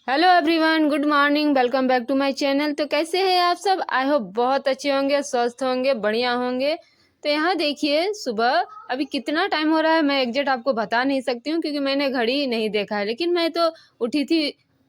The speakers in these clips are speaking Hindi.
Hello everyone, good morning, welcome back to my channel. तो कैसे हैं आप सब? आई होप बहुत अच्छे होंगे, स्वस्थ होंगे, बढ़िया होंगे। तो यहाँ देखिए, सुबह अभी कितना टाइम हो रहा है मैं एग्जैक्ट आपको बता नहीं सकती हूँ क्योंकि मैंने घड़ी नहीं देखा है। लेकिन मैं तो उठी थी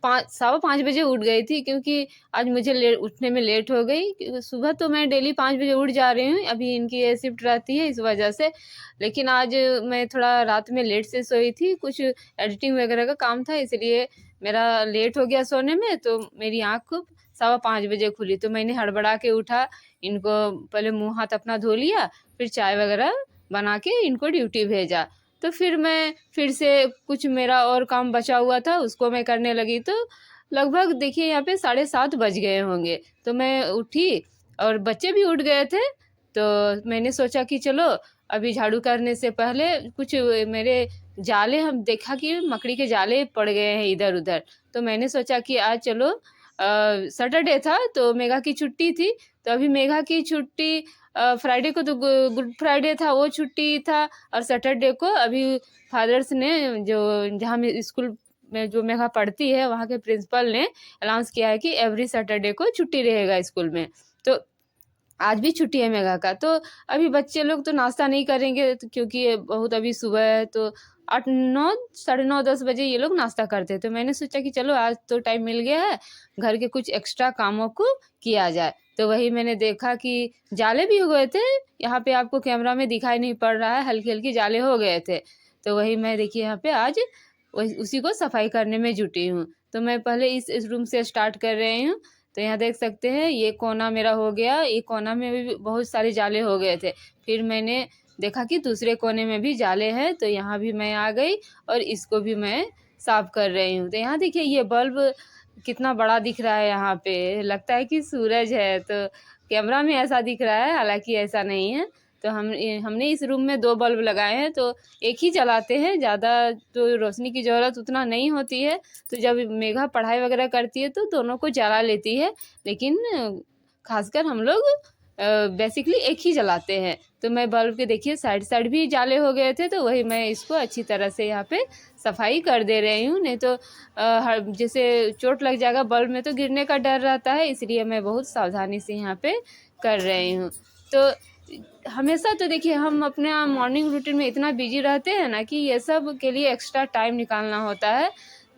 5:15 बजे उठ गई थी क्योंकि आज मुझे उठने में लेट हो गई। सुबह तो मैं डेली 5 बजे उठ जा रही हूँ, अभी इनकी ये शिफ्ट रहती है इस वजह से। लेकिन आज मैं थोड़ा रात में लेट से सोई थी, कुछ एडिटिंग वगैरह का काम था, इसलिए मेरा लेट हो गया सोने में। तो मेरी आँख 5:15 बजे खुली, तो मैंने हड़बड़ा के उठा, इनको पहले मुँह हाथ अपना धो लिया, फिर चाय वगैरह बना के इनको ड्यूटी भेजा। तो फिर मैं फिर से कुछ मेरा और काम बचा हुआ था उसको मैं करने लगी। तो लगभग देखिए यहाँ पे 7:30 बज गए होंगे। तो मैं उठी और बच्चे भी उठ गए थे। तो मैंने सोचा कि चलो अभी झाड़ू करने से पहले कुछ मेरे जाले, हम देखा कि मकड़ी के जाले पड़ गए हैं इधर उधर। तो मैंने सोचा कि आज चलो, सैटरडे था तो मेघा की छुट्टी थी। तो अभी मेघा की छुट्टी, फ्राइडे को तो गुड फ्राइडे था, वो छुट्टी था। और सैटरडे को अभी फादर्स ने, जो जहाँ में स्कूल में जो मेघा पढ़ती है वहाँ के प्रिंसिपल ने अनाउंस किया है कि एवरी सैटरडे को छुट्टी रहेगा स्कूल में। तो आज भी छुट्टी है मेघा का। तो अभी बच्चे लोग तो नाश्ता नहीं करेंगे तो क्योंकि ये बहुत अभी सुबह है, तो 8-9, 9:30-10 बजे ये लोग नाश्ता करते हैं। तो मैंने सोचा कि चलो आज तो टाइम मिल गया है, घर के कुछ एक्स्ट्रा कामों को किया जाए। तो वही मैंने देखा कि जाले भी हो गए थे, यहाँ पे आपको कैमरा में दिखाई नहीं पड़ रहा है, हल्की हल्की जाले हो गए थे। तो वही मैं देखिए यहाँ पे आज उसी को सफाई करने में जुटी हूँ। तो मैं पहले इस रूम से स्टार्ट कर रही हूँ। तो यहाँ देख सकते हैं ये कोना मेरा हो गया, ये कोना में भी बहुत सारे जाले हो गए थे। फिर मैंने देखा कि दूसरे कोने में भी जाले हैं, तो यहाँ भी मैं आ गई और इसको भी मैं साफ कर रही हूँ। तो यहाँ देखिए ये बल्ब कितना बड़ा दिख रहा है, यहाँ पे लगता है कि सूरज है। तो कैमरा में ऐसा दिख रहा है, हालांकि ऐसा नहीं है। तो हमने इस रूम में 2 बल्ब लगाए हैं, तो एक ही जलाते हैं, ज़्यादा तो रोशनी की ज़रूरत उतना नहीं होती है। तो जब मेघा पढ़ाई वगैरह करती है तो दोनों को जला लेती है, लेकिन खासकर हम लोग बेसिकली एक ही जलाते हैं। तो मैं बल्ब के देखिए साइड साइड भी जाले हो गए थे, तो वही मैं इसको अच्छी तरह से यहाँ पे सफाई कर दे रही हूँ। नहीं तो हर जैसे चोट लग जाएगा, बल्ब में तो गिरने का डर रहता है, इसलिए मैं बहुत सावधानी से यहाँ पे कर रही हूँ। तो हमेशा तो देखिए हम अपने मॉर्निंग रूटीन में इतना बिजी रहते हैं ना कि ये सब के लिए एक्स्ट्रा टाइम निकालना होता है,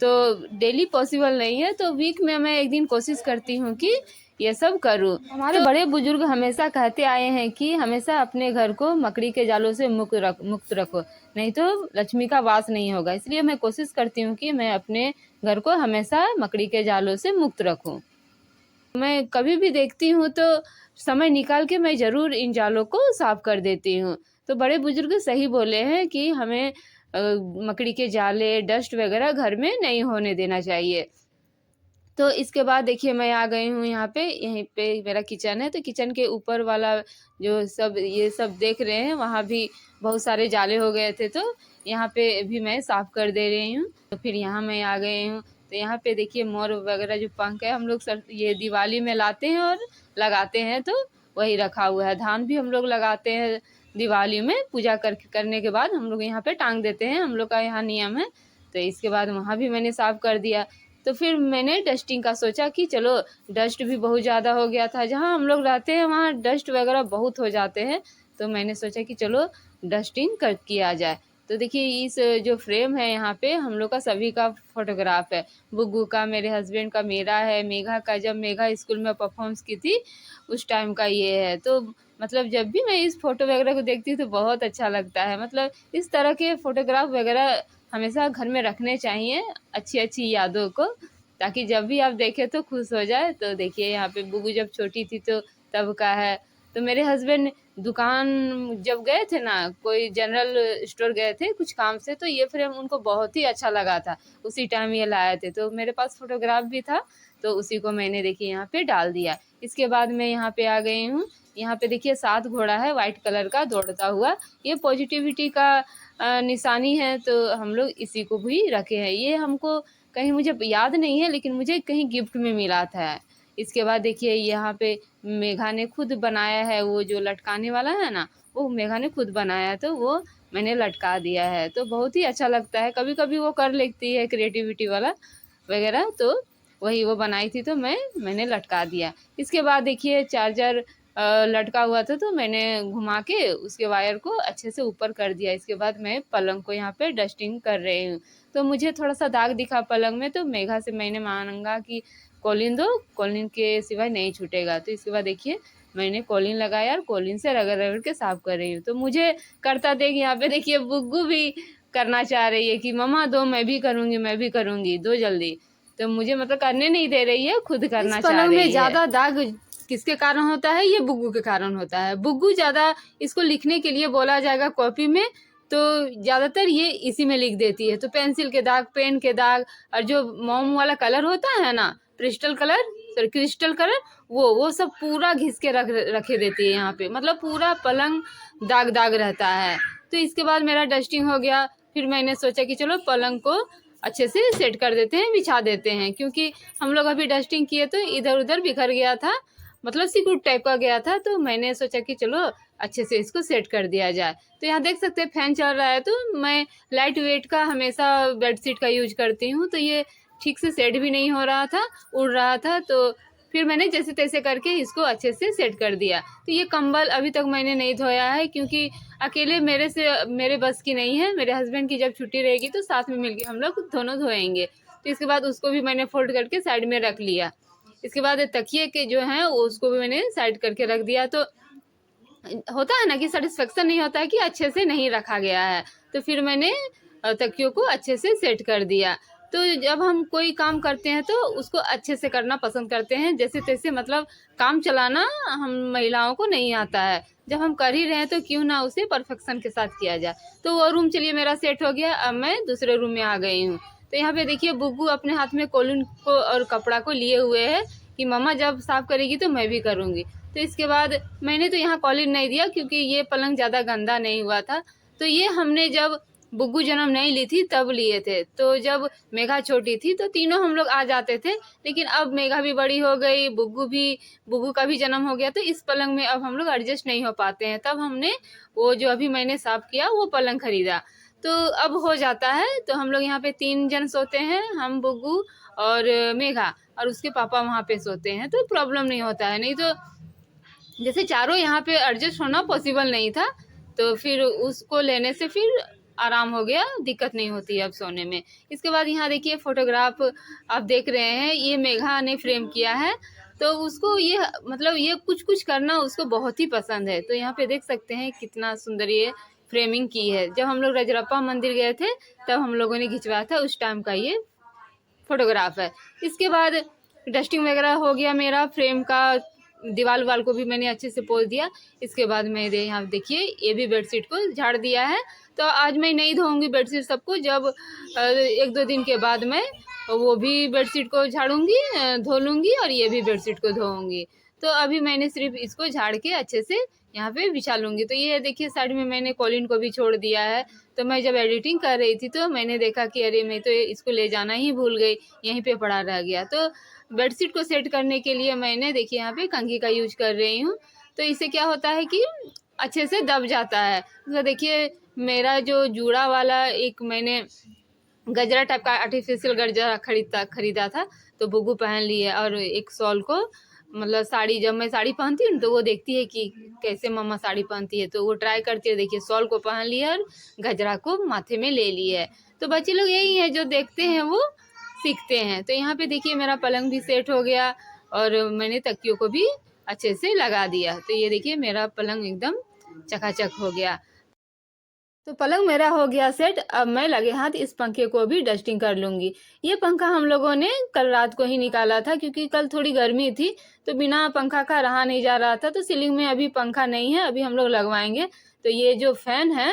तो डेली पॉसिबल नहीं है। तो वीक में मैं एक दिन कोशिश करती हूँ कि ये सब करूँ। हमारे बड़े बुजुर्ग हमेशा कहते आए हैं कि हमेशा अपने घर को मकड़ी के जालों से मुक्त रखो, नहीं तो लक्ष्मी का वास नहीं होगा। इसलिए मैं कोशिश करती हूँ कि मैं अपने घर को हमेशा मकड़ी के जालों से मुक्त रखूँ। मैं कभी भी देखती हूँ तो समय निकाल के मैं ज़रूर इन जालों को साफ कर देती हूँ। तो बड़े बुजुर्ग सही बोले हैं कि हमें मकड़ी के जाले, डस्ट वगैरह घर में नहीं होने देना चाहिए। तो इसके बाद देखिए मैं आ गई हूँ यहाँ पे, यहीं पे मेरा किचन है। तो किचन के ऊपर वाला जो सब ये सब देख रहे हैं, वहाँ भी बहुत सारे जाले हो गए थे, तो यहाँ पे भी मैं साफ़ कर दे रही हूँ। तो फिर यहाँ मैं आ गई हूँ। तो यहाँ पे देखिए मोर वगैरह जो पंख है, हम लोग सर ये दिवाली में लाते हैं और लगाते हैं, तो वही रखा हुआ है। धान भी हम लोग लगाते हैं दिवाली में, पूजा करने के बाद हम लोग यहाँ पे टांग देते हैं, हम लोग का यहाँ नियम है। तो इसके बाद वहाँ भी मैंने साफ़ कर दिया। तो फिर मैंने डस्टिंग का सोचा कि चलो, डस्ट भी बहुत ज़्यादा हो गया था, जहाँ हम लोग रहते हैं वहाँ डस्ट वगैरह बहुत हो जाते हैं। तो मैंने सोचा कि चलो डस्टिंग कर किया जाए। तो देखिए इस जो फ्रेम है यहाँ पे हम लोग का सभी का फोटोग्राफ है, बुग्गू का, मेरे हस्बैंड का, मेरा है, मेघा का, जब मेघा स्कूल में परफॉर्मेंस की थी उस टाइम का ये है। तो मतलब जब भी मैं इस फोटो वगैरह को देखती हूँ तो बहुत अच्छा लगता है। मतलब इस तरह के फोटोग्राफ वगैरह हमेशा घर में रखने चाहिए, अच्छी अच्छी यादों को, ताकि जब भी आप देखें तो खुश हो जाए। तो देखिए यहाँ पे बुगू जब छोटी थी तो तब का है। तो मेरे हस्बैंड दुकान जब गए थे ना, कोई जनरल स्टोर गए थे कुछ काम से, तो ये फ्रेम उनको बहुत ही अच्छा लगा था, उसी टाइम ये लाए थे। तो मेरे पास फोटोग्राफ भी था, तो उसी को मैंने देखिए यहाँ पे डाल दिया। इसके बाद मैं यहाँ पे आ गई हूँ। यहाँ पे देखिए 7 घोड़ा है वाइट कलर का दौड़ता हुआ, ये पॉजिटिविटी का निशानी है। तो हम लोग इसी को भी रखे हैं। ये हमको कहीं, मुझे याद नहीं है, लेकिन मुझे कहीं गिफ्ट में मिला था। इसके बाद देखिए यहाँ पे मेघा ने खुद बनाया है, वो जो लटकाने वाला है ना, वो मेघा ने खुद बनाया है, तो वो मैंने लटका दिया है। तो बहुत ही अच्छा लगता है, कभी कभी वो कर लेती है क्रिएटिविटी वाला। वगैरह, तो वही वो बनाई थी, तो मैंने लटका दिया। इसके बाद देखिए चार्जर लटका हुआ था, तो मैंने घुमा के उसके वायर को अच्छे से ऊपर कर दिया। इसके बाद मैं पलंग को यहाँ पे डस्टिंग कर रही हूँ। तो मुझे थोड़ा सा दाग दिखा पलंग में, तो मेघा से मैंने मांगा कि कॉलिन दो, कॉलिन के सिवाय नहीं छूटेगा। तो इसके बाद देखिए मैंने कॉलिन लगाया और कॉलिन से रगड़ रगड़ के साफ कर रही हूँ। तो मुझे करता देख यहाँ पे देखिए बुग्गू भी करना चाह रही है कि मम्मा दो, मैं भी करूँगी, दो जल्दी। तो मुझे मतलब करने नहीं दे रही है, खुद करना चाह रही है। पलंग में ज़्यादा दाग किसके कारण होता है? ये बुग्गू के कारण होता है। बुग्गू ज़्यादा इसको लिखने के लिए बोला जाएगा कॉपी में, तो ज़्यादातर ये इसी में लिख देती है। तो पेंसिल के दाग, पेन के दाग, और जो मोम वाला कलर होता है ना, क्रिस्टल कलर, वो सब पूरा घिस के रखे देती है यहाँ पे, मतलब पूरा पलंग दाग दाग रहता है। तो इसके बाद मेरा डस्टिंग हो गया। फिर मैंने सोचा कि चलो पलंग को अच्छे से सेट कर देते हैं, बिछा देते हैं, क्योंकि हम लोग अभी डस्टिंग किए तो इधर उधर बिखर गया था, मतलब सिकुड़ टाइप का गया था। तो मैंने सोचा कि चलो अच्छे से इसको सेट कर दिया जाए। तो यहाँ देख सकते हैं फैन चल रहा है, तो मैं लाइट वेट का हमेशा बेडशीट का यूज करती हूँ। तो ये ठीक से सेट भी नहीं हो रहा था, उड़ रहा था। तो फिर मैंने जैसे तैसे करके इसको अच्छे से सेट कर दिया। तो ये कंबल अभी तक मैंने नहीं धोया है, क्योंकि अकेले मेरे बस की नहीं है। मेरे हस्बैंड की जब छुट्टी रहेगी तो साथ में मिलकर हम लोग दोनों धोएंगे। तो इसके बाद उसको भी मैंने फोल्ड करके साइड में रख लिया। इसके बाद तकिए के जो हैं उसको भी मैंने साइड करके रख दिया। तो होता है ना कि सेटिस्फेक्शन नहीं होता है कि अच्छे से नहीं रखा गया है। तो फिर मैंने तकियों को अच्छे से सेट कर दिया। तो जब हम कोई काम करते हैं तो उसको अच्छे से करना पसंद करते हैं, जैसे तैसे, मतलब काम चलाना हम महिलाओं को नहीं आता है। जब हम कर ही रहे हैं तो क्यों ना उसे परफेक्शन के साथ किया जाए। तो वो रूम चलिए मेरा सेट हो गया। अब मैं दूसरे रूम में आ गई हूँ। तो यहाँ पे देखिए बुग्गू अपने हाथ में कॉलिन को और कपड़ा को लिए हुए है कि मम्मा जब साफ करेगी तो मैं भी करूँगी। तो इसके बाद मैंने तो यहाँ कॉलिन नहीं दिया, क्योंकि ये पलंग ज़्यादा गंदा नहीं हुआ था। तो ये हमने जब बुग्गू जन्म नहीं ली थी तब लिए थे। तो जब मेघा छोटी थी तो तीनों हम लोग आ जाते थे, लेकिन अब मेघा भी बड़ी हो गई, बुग्गू का भी जन्म हो गया, तो इस पलंग में अब हम लोग एडजस्ट नहीं हो पाते हैं। तब हमने वो जो अभी मैंने साफ किया वो पलंग खरीदा, तो अब हो जाता है। तो हम लोग यहाँ पे 3 जन सोते हैं, हम, बुग्गू और मेघा, और उसके पापा वहाँ पे सोते हैं। तो प्रॉब्लम नहीं होता है। नहीं तो जैसे चारों यहाँ पे एडजस्ट होना पॉसिबल नहीं था, तो फिर उसको लेने से फिर आराम हो गया, दिक्कत नहीं होती है अब सोने में। इसके बाद यहाँ देखिए फोटोग्राफ आप देख रहे हैं, ये मेघा ने फ्रेम किया है। तो उसको ये मतलब ये कुछ कुछ करना उसको बहुत ही पसंद है। तो यहाँ पे देख सकते हैं कितना सुंदर ये फ्रेमिंग की है। जब हम लोग रजरप्पा मंदिर गए थे तब हम लोगों ने खिंचवाया था, उस टाइम का ये फोटोग्राफ है। इसके बाद डस्टिंग वगैरह हो गया मेरा, फ्रेम का दीवार वाल को भी मैंने अच्छे से पोंछ दिया। इसके बाद मैंने यहाँ देखिए ये भी बेडशीट को झाड़ दिया है। तो आज मैं नहीं धोऊंगी बेडशीट सबको, जब 1-2 दिन के बाद मैं वो भी बेडशीट को झाड़ूंगी, धो लूँगी, और ये भी बेडशीट को धोऊंगी। तो अभी मैंने सिर्फ इसको झाड़ के अच्छे से यहाँ पे बिछा लूँगी। तो ये देखिए साइड में मैंने कॉलिन को भी छोड़ दिया है। तो मैं जब एडिटिंग कर रही थी तो मैंने देखा कि अरे मैं तो इसको ले जाना ही भूल गई, यहीं पे पड़ा रह गया। तो बेडशीट को सेट करने के लिए मैंने देखिए यहाँ पे कंघी का यूज कर रही हूँ। तो इससे क्या होता है कि अच्छे से दब जाता है। तो देखिए मेरा जो जूड़ा वाला एक मैंने गजरा टाइप का आर्टिफिशियल गजरा खरीदा था, तो बुग्गू पहन ली है। और एक शॉल को, मतलब साड़ी, जब मैं साड़ी पहनती हूँ तो वो देखती है कि कैसे मम्मा साड़ी पहनती है, तो वो ट्राई करती है। देखिए शॉल को पहन लिया और गजरा को माथे में ले ली है। तो बच्चे लोग यही है, जो देखते हैं वो सीखते हैं। तो यहाँ पे देखिए मेरा पलंग भी सेट हो गया और मैंने तकियों को भी अच्छे से लगा दिया। तो ये देखिए मेरा पलंग एकदम चकाचक हो गया। तो पलंग मेरा हो गया सेट। अब मैं लगे हाथ इस पंखे को भी डस्टिंग कर लूँगी। ये पंखा हम लोगों ने कल रात को ही निकाला था, क्योंकि कल थोड़ी गर्मी थी, तो बिना पंखा का रहा नहीं जा रहा था। तो सीलिंग में अभी पंखा नहीं है, अभी हम लोग लगवाएंगे। तो ये जो फैन है,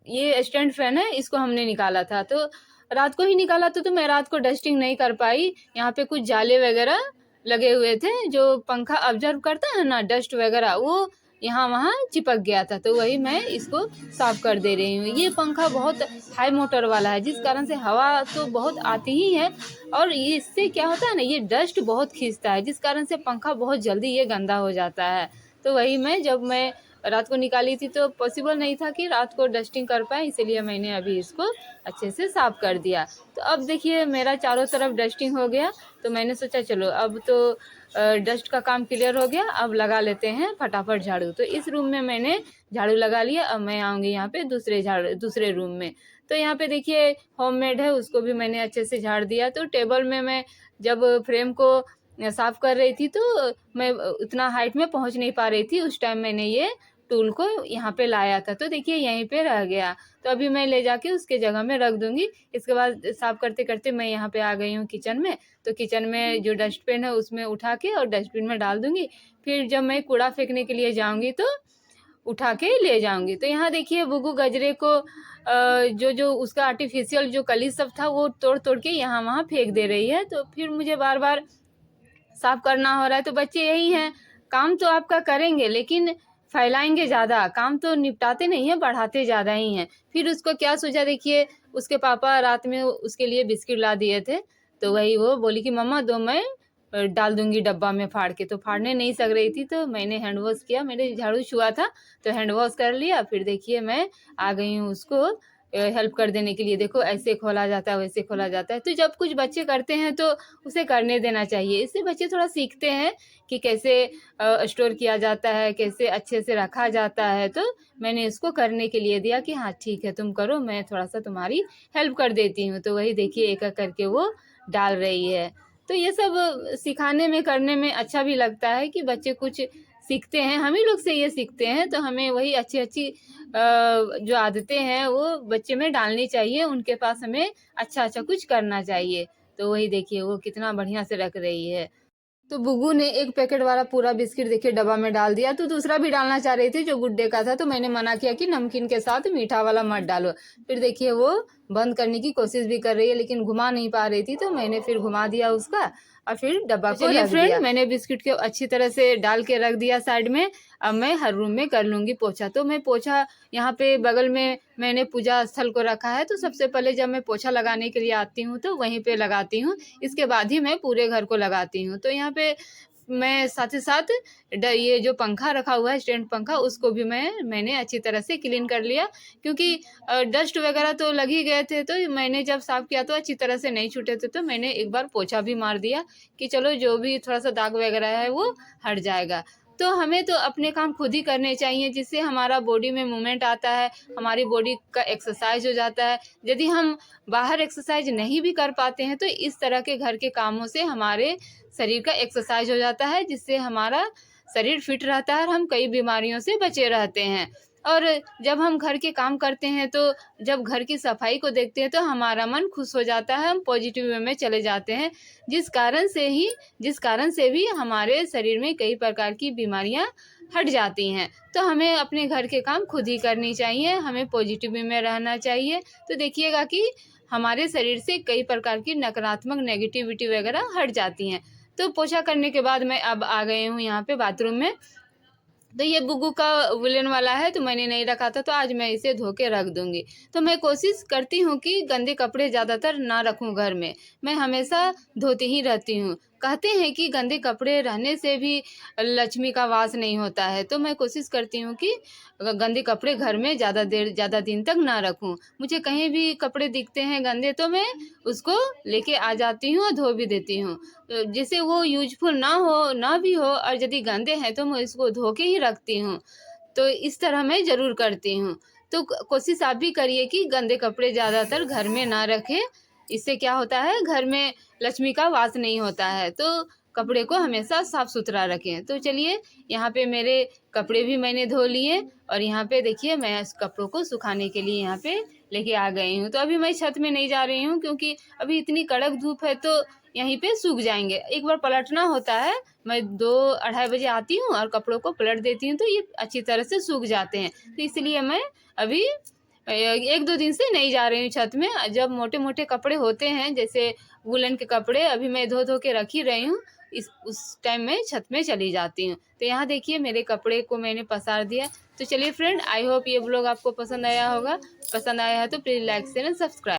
ये स्टैंड फैन है, इसको हमने निकाला था। तो रात को ही निकाला था, तो मैं रात को डस्टिंग नहीं कर पाई। यहाँ पे कुछ जाले वगैरह लगे हुए थे, जो पंखा ऑब्जर्व करता है ना डस्ट वगैरह, वो यहाँ वहाँ चिपक गया था। तो वही मैं इसको साफ कर दे रही हूँ। ये पंखा बहुत हाई मोटर वाला है, जिस कारण से हवा तो बहुत आती ही है, और इससे क्या होता है ना, ये डस्ट बहुत खींचता है, जिस कारण से पंखा बहुत जल्दी ये गंदा हो जाता है। तो वही मैं, जब मैं रात को निकाली थी तो पॉसिबल नहीं था कि रात को डस्टिंग कर पाए, इसीलिए मैंने अभी इसको अच्छे से साफ़ कर दिया। तो अब देखिए मेरा चारों तरफ डस्टिंग हो गया, तो मैंने सोचा चलो अब तो डस्ट का काम क्लियर हो गया, अब लगा लेते हैं फटाफट झाड़ू। तो इस रूम में मैंने झाड़ू लगा लिया। अब मैं आऊँगी यहाँ पे दूसरे रूम में। तो यहाँ पे देखिए होममेड है, उसको भी मैंने अच्छे से झाड़ दिया। तो टेबल में मैं जब फ्रेम को साफ़ कर रही थी तो मैं उतना हाइट में पहुँच नहीं पा रही थी, उस टाइम मैंने ये टूल को यहाँ पे लाया था, तो देखिए यहीं पे रह गया। तो अभी मैं ले जाके उसके जगह में रख दूँगी। इसके बाद साफ़ करते करते मैं यहाँ पे आ गई हूँ किचन में। तो किचन में जो डस्टबिन है उसमें उठा के और डस्टबिन में डाल दूँगी। फिर जब मैं कूड़ा फेंकने के लिए जाऊँगी तो उठा के ले जाऊँगी। तो यहाँ देखिए बुग्गू गजरे को जो उसका आर्टिफिशियल जो कली सब था वो तोड़ के यहाँ वहाँ फेंक दे रही है। तो फिर मुझे बार बार साफ करना हो रहा है। तो बच्चे यही हैं, काम तो आपका करेंगे लेकिन फैलाएंगे ज़्यादा, काम तो निपटाते नहीं हैं, बढ़ाते ज़्यादा ही हैं। फिर उसको क्या सूझा, देखिए उसके पापा रात में उसके लिए बिस्किट ला दिए थे, तो वही वो बोली कि मम्मा दो, मैं डाल दूंगी डब्बा में फाड़ के। तो फाड़ने नहीं सक रही थी, तो मैंने हैंड वॉश किया, मेरे झाड़ू छुआ था तो हैंड वॉश कर लिया। फिर देखिए मैं आ गई हूँ उसको हेल्प कर देने के लिए। देखो ऐसे खोला जाता है, वैसे खोला जाता है। तो जब कुछ बच्चे करते हैं तो उसे करने देना चाहिए, इससे बच्चे थोड़ा सीखते हैं कि कैसे स्टोर किया जाता है, कैसे अच्छे से रखा जाता है। तो मैंने इसको करने के लिए दिया कि हाँ ठीक है तुम करो, मैं थोड़ा सा तुम्हारी हेल्प कर देती हूँ। तो वही देखिए एक एक करके वो डाल रही है। तो ये सब सिखाने में करने में अच्छा भी लगता है कि बच्चे कुछ सीखते हैं, हम ही लोग से ये सीखते हैं। तो हमें वही अच्छी अच्छी जो आदतें हैं वो बच्चे में डालनी चाहिए, उनके पास हमें अच्छा अच्छा कुछ करना चाहिए। तो वही देखिए वो कितना बढ़िया से रख रही है। तो बुग्गू ने एक पैकेट वाला पूरा बिस्किट देखिए डब्बा में डाल दिया। तो दूसरा भी डालना चाह रही थी जो गुड डे का था, तो मैंने मना किया कि नमकीन के साथ मीठा वाला मत डालो। फिर देखिए वो बंद करने की कोशिश भी कर रही है लेकिन घुमा नहीं पा रही थी, तो मैंने फिर घुमा दिया उसका और फिर डब्बा को रख दिया। मैंने बिस्किट को अच्छी तरह से डाल के रख दिया साइड में। अब मैं हर रूम में कर लूँगी पोछा। तो मैं पोछा यहाँ पे बगल में मैंने पूजा स्थल को रखा है, तो सबसे पहले जब मैं पोछा लगाने के लिए आती हूँ तो वहीं पे लगाती हूँ, इसके बाद ही मैं पूरे घर को लगाती हूँ। तो यहाँ पे मैं साथ ही साथ ये जो पंखा रखा हुआ है स्टैंड पंखा, उसको भी मैंने अच्छी तरह से क्लीन कर लिया, क्योंकि डस्ट वगैरह तो लग ही गए थे। तो मैंने जब साफ़ किया तो अच्छी तरह से नहीं छूटे थे, तो मैंने एक बार पोछा भी मार दिया कि चलो जो भी थोड़ा सा दाग वगैरह है वो हट जाएगा। तो हमें तो अपने काम खुद ही करने चाहिए, जिससे हमारा बॉडी में मूवमेंट आता है, हमारी बॉडी का एक्सरसाइज हो जाता है। यदि हम बाहर एक्सरसाइज नहीं भी कर पाते हैं तो इस तरह के घर के कामों से हमारे शरीर का एक्सरसाइज हो जाता है, जिससे हमारा शरीर फिट रहता है और हम कई बीमारियों से बचे रहते हैं। और जब हम घर के काम करते हैं तो जब घर की सफाई को देखते हैं तो हमारा मन खुश हो जाता है, हम पॉजिटिव वे में चले जाते हैं, जिस कारण से भी हमारे शरीर में कई प्रकार की बीमारियां हट जाती हैं। तो हमें अपने घर के काम खुद ही करनी चाहिए, हमें पॉजिटिव वे में रहना चाहिए। तो देखिएगा कि हमारे शरीर से कई प्रकार की नकारात्मक नेगेटिविटी वगैरह हट जाती हैं। तो पोछा करने के बाद मैं अब आ गई हूँ यहाँ पे बाथरूम में। तो ये बुग्गू का वुलन वाला है, तो मैंने नहीं रखा था, तो आज मैं इसे धो के रख दूंगी। तो मैं कोशिश करती हूँ कि गंदे कपड़े ज़्यादातर ना रखूँ घर में, मैं हमेशा धोती ही रहती हूँ। कहते हैं कि गंदे कपड़े रहने से भी लक्ष्मी का वास नहीं होता है, तो मैं कोशिश करती हूँ कि गंदे कपड़े घर में ज़्यादा दिन तक ना रखूँ। मुझे कहीं भी कपड़े दिखते हैं गंदे तो मैं उसको लेके आ जाती हूँ और धो भी देती हूँ, जिससे वो यूजफुल ना भी हो, और यदि गंदे हैं तो मैं इसको धो के ही रखती हूँ। तो इस तरह मैं ज़रूर करती हूँ। तो कोशिश आप भी करिए कि गंदे कपड़े ज़्यादातर घर में ना रखें, इससे क्या होता है घर में लक्ष्मी का वास नहीं होता है। तो कपड़े को हमेशा साफ सुथरा रखें। तो चलिए यहाँ पे मेरे कपड़े भी मैंने धो लिए और यहाँ पे देखिए मैं इस कपड़ों को सुखाने के लिए यहाँ पे लेके आ गई हूँ। तो अभी मैं छत में नहीं जा रही हूँ क्योंकि अभी इतनी कड़क धूप है, तो यहीं पे सूख जाएंगे। एक बार पलटना होता है, मैं 2-2:30 बजे आती हूँ और कपड़ों को पलट देती हूँ, तो ये अच्छी तरह से सूख जाते हैं। तो इसलिए मैं अभी 1-2 दिन से नहीं जा रही हूँ छत में। जब मोटे मोटे कपड़े होते हैं जैसे वुलन के कपड़े अभी मैं धो के रख ही रही हूँ, उस टाइम में छत में चली जाती हूँ। तो यहाँ देखिए मेरे कपड़े को मैंने पसार दिया। तो चलिए फ्रेंड, आई होप ये ब्लॉग आपको पसंद आया होगा। पसंद आया है तो please like share and subscribe.